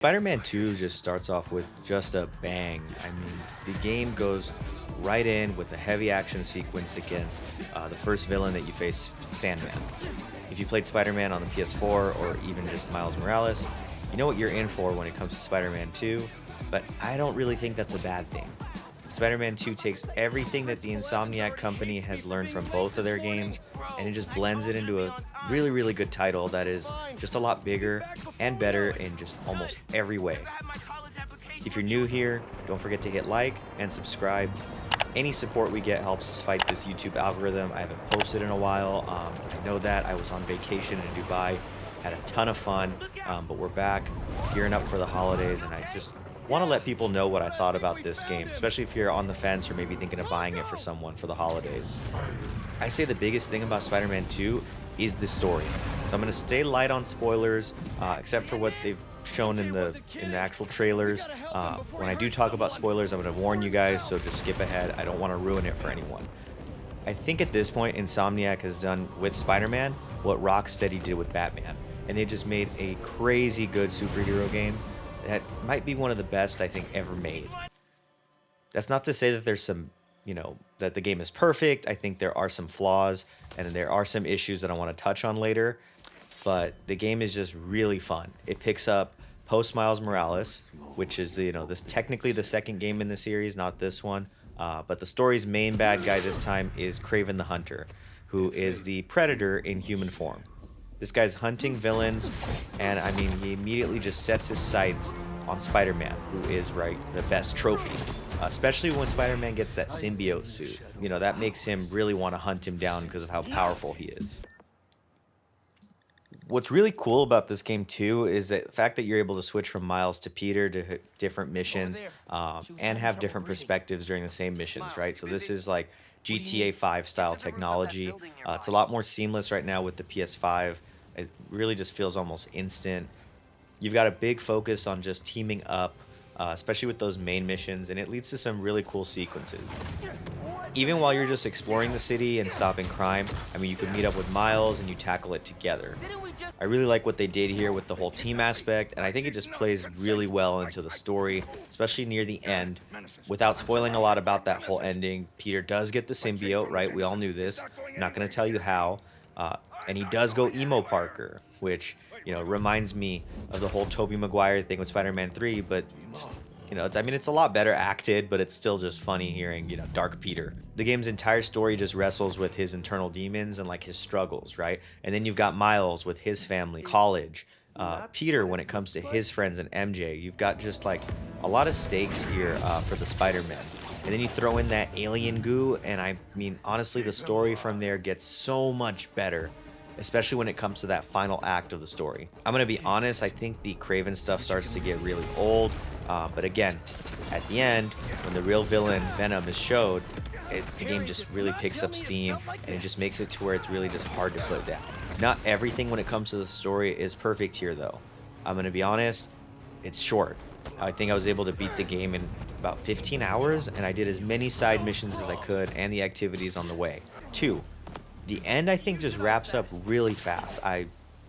Spider-Man 2 just starts off with just a bang. I mean, the game goes right in with a heavy action sequence against the first villain that you face, Sandman. If you played Spider-Man on the PS4 or even just Miles Morales, you know what you're in for when it comes to Spider-Man 2, but I don't really think that's a bad thing. Spider-Man 2 takes everything that the Insomniac company has learned from both of their games and it just blends it into a really, really good title that is just a lot bigger and better in just almost every way. If you're new here, don't forget to hit like and subscribe. Any support we get helps us fight this YouTube algorithm. I haven't posted in a while. I know that I was on vacation in Dubai, had a ton of fun, but we're back gearing up for the holidays, and I just want to let people know what I thought about this game, especially if you're on the fence or maybe thinking of buying it for someone for the holidays. I say the biggest thing about Spider-Man 2 is the story. So I'm going to stay light on spoilers, except for what they've shown in the actual trailers. When I do talk about spoilers, I'm going to warn you guys, so just skip ahead. I don't want to ruin it for anyone. I think at this point, Insomniac has done with Spider-Man what Rocksteady did with Batman, and they just made a crazy good superhero game that might be one of the best I think ever made. That's not to say that there's some, that the game is perfect. I think there are some flaws and there are some issues that I want to touch on later, but the game is just really fun. It picks up post Miles Morales, which is this technically the second game in the series, not this one. But the story's main bad guy this time is Kraven the Hunter, who is the Predator in human form. This guy's hunting villains, and I mean, he immediately just sets his sights on Spider-Man, who is, right, the best trophy. Especially when Spider-Man gets that symbiote suit. That makes him really want to hunt him down because of how powerful he is. What's really cool about this game too is that the fact that you're able to switch from Miles to Peter to different missions, and have different perspectives during the same missions, right? So this is like GTA 5 style technology. It's a lot more seamless right now with the PS5. It really just feels almost instant. You've got a big focus on just teaming up, especially with those main missions, and it leads to some really cool sequences. Even while you're just exploring the city and stopping crime, I mean, you could meet up with Miles and you tackle it together. I really like what they did here with the whole team aspect, and I think it just plays really well into the story, especially near the end. Without spoiling a lot about that whole ending, Peter does get the symbiote, right? We all knew this. I'm not going to tell you how. And he does go emo Parker, which, reminds me of the whole Tobey Maguire thing with Spider-Man 3, but just, it's a lot better acted, but it's still just funny hearing, Dark Peter. The game's entire story just wrestles with his internal demons and like his struggles, right? And then you've got Miles with his family, college, Peter when it comes to his friends, and MJ. You've got just like a lot of stakes here for the Spider-Man. And then you throw in that alien goo, and I mean, honestly, the story from there gets so much better, especially when it comes to that final act of the story. I'm going to be honest, I think the Kraven stuff starts to get really old. But again, at the end, when the real villain, Venom, is showed, the game just really picks up steam, and it just makes it to where it's really just hard to put down. Not everything when it comes to the story is perfect here, though. I'm going to be honest, it's short. I think I was able to beat the game in about 15 hours, and I did as many side missions as I could and the activities on the way. 2. The end, I think, just wraps up really fast. I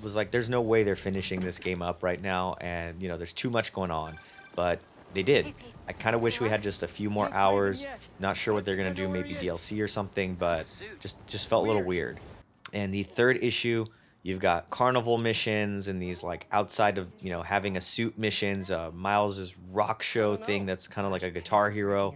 was like, there's no way they're finishing this game up right now, and, there's too much going on. But they did. I kind of wish we had just a few more hours. Not sure what they're going to do, maybe DLC or something, but just felt a little weird. And the third issue, you've got carnival missions and these like outside of, having a suit missions, Miles's rock show thing that's kind of like a Guitar Hero.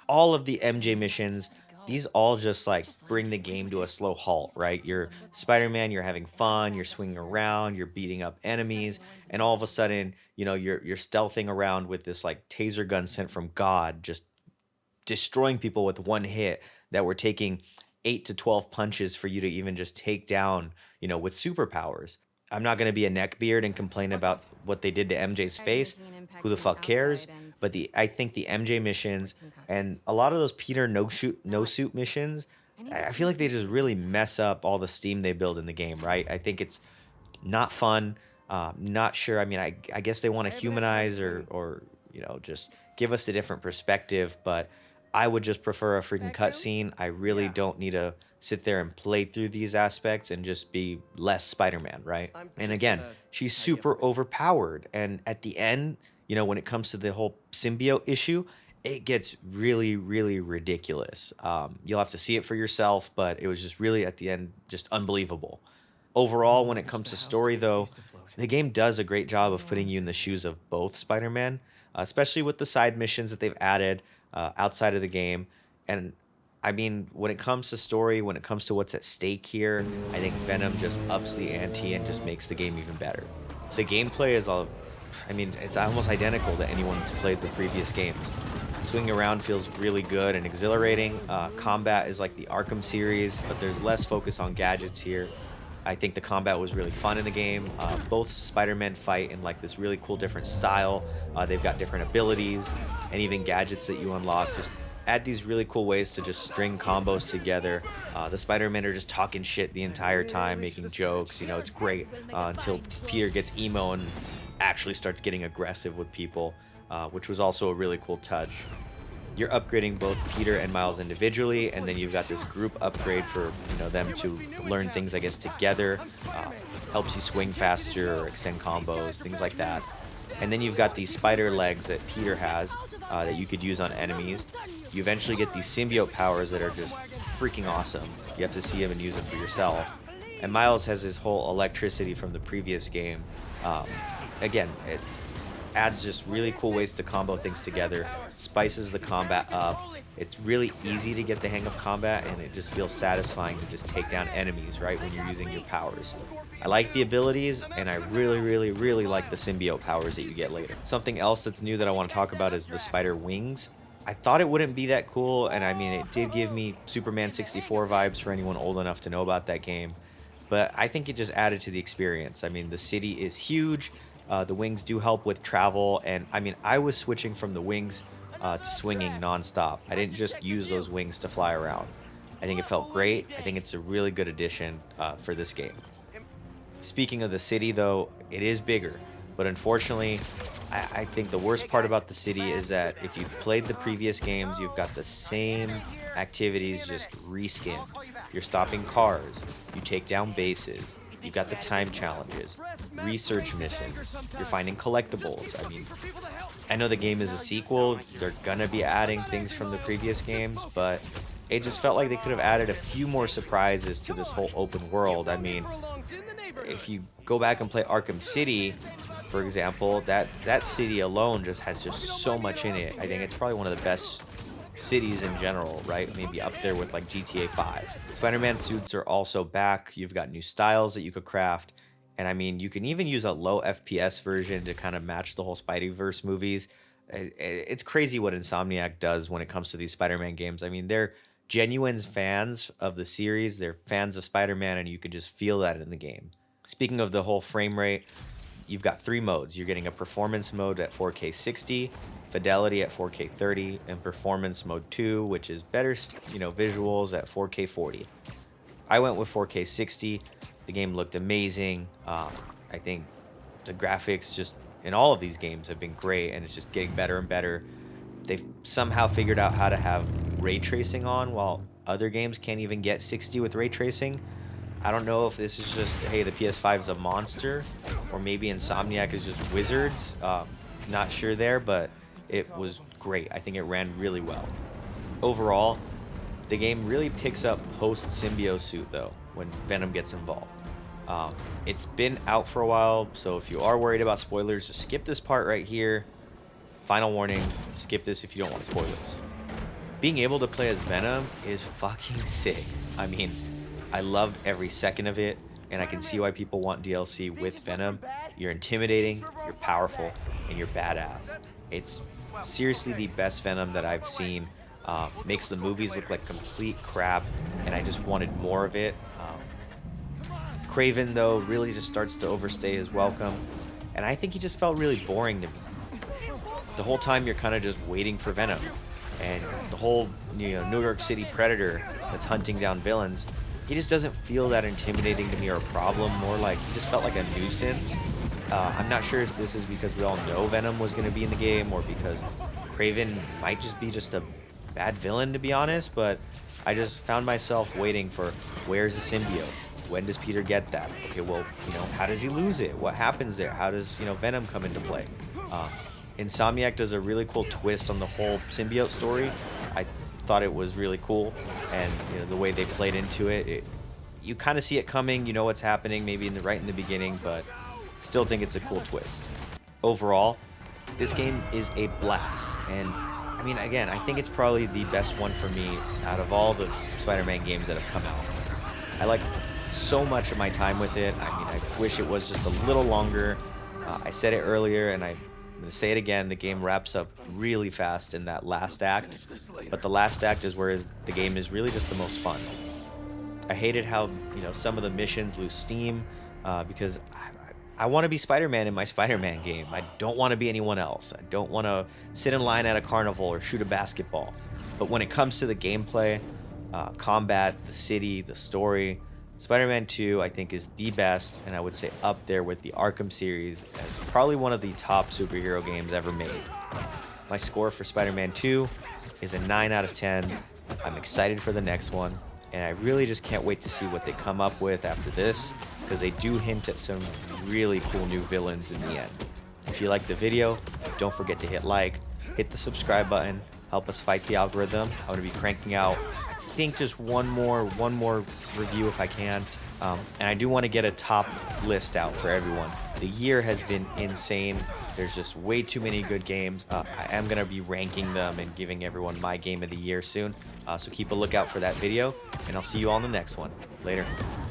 All of the MJ missions, these all just like bring the game to a slow halt, right? You're Spider-Man, you're having fun, you're swinging around, you're beating up enemies, and all of a sudden, you're stealthing around with this like taser gun sent from God, just destroying people with one hit that were taking 8 to 12 punches for you to even just take down, with superpowers. I'm not going to be a neckbeard and complain about what they did to MJ's face. Who the fuck cares? But I think the MJ missions and a lot of those Peter no suit missions, I feel like they just really mess up all the steam they build in the game, right? I think it's not fun. Not sure. I mean, I guess they want to humanize or just give us a different perspective, but I would just prefer a freaking cutscene. I really don't need to sit there and play through these aspects and just be less Spider-Man, right? And again, she's super overpowered. And at the end, when it comes to the whole symbiote issue, it gets really, really ridiculous. You'll have to see it for yourself, but it was just really at the end, just unbelievable. Overall, when it comes to story, though, the game does a great job of putting you in the shoes of both Spider-Man, especially with the side missions that they've added outside of the game. And I mean, when it comes to story, when it comes to what's at stake here, I think Venom just ups the ante and just makes the game even better. The gameplay is it's almost identical to anyone that's played the previous games. Swinging around feels really good and exhilarating. Combat is like the Arkham series, but there's less focus on gadgets here. I think the combat was really fun in the game. Both Spider-Man fight in like this really cool different style. They've got different abilities and even gadgets that you unlock. Just add these really cool ways to just string combos together. The Spider-Men are just talking shit the entire time, making jokes. It's great until Peter gets emo and actually starts getting aggressive with people, which was also a really cool touch. You're upgrading both Peter and Miles individually, and then you've got this group upgrade for them to learn things, I guess, together. Helps you swing faster or extend combos, things like that. And then you've got these spider legs that Peter has that you could use on enemies. You eventually get these symbiote powers that are just freaking awesome. You have to see them and use them for yourself. And Miles has his whole electricity from the previous game. Again, it adds just really cool ways to combo things together, spices the combat up. It's really easy to get the hang of combat, and it just feels satisfying to just take down enemies, right, when you're using your powers. I like the abilities, and I really, really, really like the symbiote powers that you get later. Something else that's new that I want to talk about is the spider wings. I thought it wouldn't be that cool, and I mean, it did give me Superman 64 vibes for anyone old enough to know about that game, but I think it just added to the experience. I mean, the city is huge. The wings do help with travel, and I mean, I was switching from the wings to swinging nonstop. I didn't just use those wings to fly around. I think it felt great. I think it's a really good addition for this game. Speaking of the city, though, it is bigger, but unfortunately, I think the worst part about the city is that if you've played the previous games, you've got the same activities just reskinned. You're stopping cars, you take down bases, you've got the time challenges, research missions, you're finding collectibles. I mean, I know the game is a sequel, they're gonna be adding things from the previous games, but it just felt like they could have added a few more surprises to this whole open world. I mean, if you go back and play Arkham City, for example, that city alone just has so much in it. I think it's probably one of the best cities in general, right? Maybe up there with like GTA 5. Spider-Man suits are also back. You've got new styles that you could craft. And I mean, you can even use a low FPS version to kind of match the whole Spideyverse movies. It's crazy what Insomniac does when it comes to these Spider-Man games. I mean, they're genuine fans of the series. They're fans of Spider-Man, and you can just feel that in the game. Speaking of the whole frame rate, you've got 3 modes. You're getting a performance mode at 4K 60, fidelity at 4K 30, and performance mode 2, which is better, visuals at 4K 40. I went with 4K 60. The game looked amazing. I think the graphics just in all of these games have been great, and it's just getting better and better. They've somehow figured out how to have ray tracing on, while other games can't even get 60 with ray tracing. I don't know if this is just, hey, the PS5 is a monster, or maybe Insomniac is just wizards. Not sure there, but it was great. I think it ran really well. Overall, the game really picks up post-symbiote suit, though, when Venom gets involved. It's been out for a while, so if you are worried about spoilers, just skip this part right here. Final warning, skip this if you don't want spoilers. Being able to play as Venom is fucking sick. I mean, I loved every second of it, and I can see why people want DLC with Venom. You're intimidating, you're powerful, and you're badass. It's seriously the best Venom that I've seen. Makes the movies look like complete crap, and I just wanted more of it. Kraven, though, really just starts to overstay his welcome, and I think he just felt really boring to me. The whole time you're kind of just waiting for Venom, and the whole New York City Predator that's hunting down villains, he just doesn't feel that intimidating to me or a problem. More like he just felt like a nuisance. I'm not sure if this is because we all know Venom was going to be in the game, or because Kraven might just be just a bad villain, to be honest, but I just found myself waiting for, where's the symbiote? When does Peter get that? Okay, well, how does he lose it? What happens there? How does, Venom come into play? Insomniac does a really cool twist on the whole symbiote story. I thought it was really cool, and the way they played into it, you kind of see it coming, you know what's happening, maybe right in the beginning, but still think it's a cool twist. Overall, this game is a blast, and I mean, again, I think it's probably the best one for me out of all the Spider-Man games that have come out. I like so much of my time with it. I mean, I wish it was just a little longer. I said it earlier, and I'm going to say it again, the game wraps up really fast in that last act, but the last act is where the game is really just the most fun. I hated how, some of the missions lose steam, because I want to be Spider-Man in my Spider-Man game. I don't want to be anyone else. I don't want to sit in line at a carnival or shoot a basketball. But when it comes to the gameplay, combat, the city, the story, Spider-Man 2 I think is the best, and I would say up there with the Arkham series as probably one of the top superhero games ever made. My score for Spider-Man 2 is a 9 out of 10. I'm excited for the next one, and I really just can't wait to see what they come up with after this, because they do hint at some really cool new villains in the end. If you like the video, don't forget to hit like, hit the subscribe button, help us fight the algorithm. I'm going to be cranking out, I think, just one more review if I can. And I do want to get a top list out for everyone. The year has been insane. There's just way too many good games. I am going to be ranking them and giving everyone my game of the year soon. So keep a lookout for that video, and I'll see you all in the next one. Later.